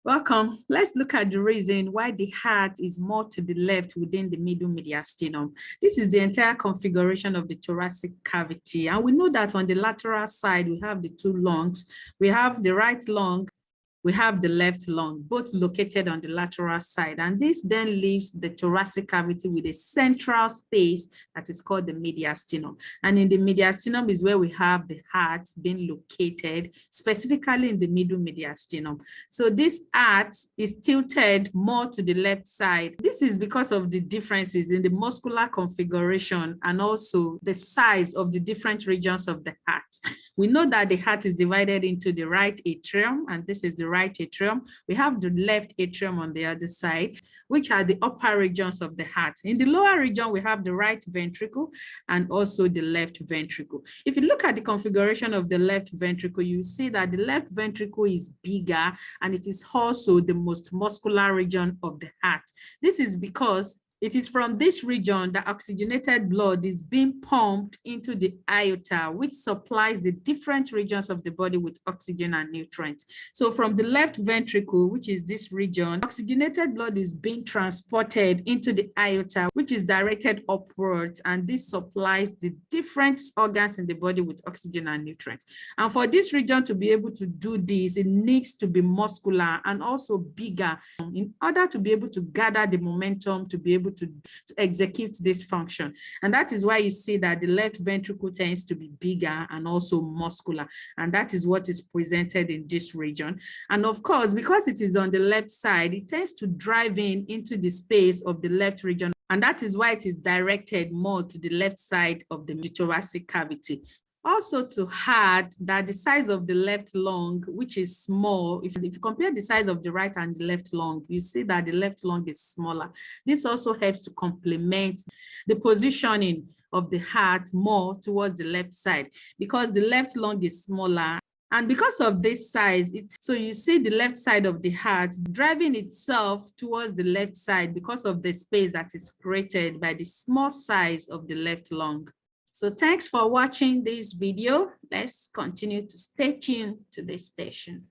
Welcome. Let's look at the reason why the heart is more to the left within the middle mediastinum. This is the entire configuration of the thoracic cavity. And we know that on the lateral side, we have the two lungs. We have the right lung, we have the left lung, both located on the lateral side. And this then leaves the thoracic cavity with a central space that is called the mediastinum. And in the mediastinum is where we have the heart being located, specifically in the middle mediastinum. So this heart is tilted more to the left side. This is because of the differences in the muscular configuration and also the size of the different regions of the heart. We know that the heart is divided into the right atrium, and this is the right atrium. We have the left atrium on the other side, which are the upper regions of the heart. In the lower region, we have the right ventricle and also the left ventricle. If you look at the configuration of the left ventricle, you see that the left ventricle is bigger and it is also the most muscular region of the heart. This is because it is from this region that oxygenated blood is being pumped into the aorta, which supplies the different regions of the body with oxygen and nutrients. So from the left ventricle, which is this region, oxygenated blood is being transported into the aorta, which is directed upwards, and this supplies the different organs in the body with oxygen and nutrients. And for this region to be able to do this, it needs to be muscular and also bigger in order to be able to gather the momentum to be able to execute this function. And that is why you see that the left ventricle tends to be bigger and also muscular. And that is what is presented in this region. And of course, because it is on the left side, it tends to drive into the space of the left region. And that is why it is directed more to the left side of the thoracic cavity. Also to add that the size of the left lung, which is small, if you compare the size of the right and the left lung, you see that the left lung is smaller. This also helps to complement the positioning of the heart more towards the left side because the left lung is smaller. And because of this size, so you see the left side of the heart driving itself towards the left side because of the space that is created by the small size of the left lung. So thanks for watching this video. Let's continue to stay tuned to this station.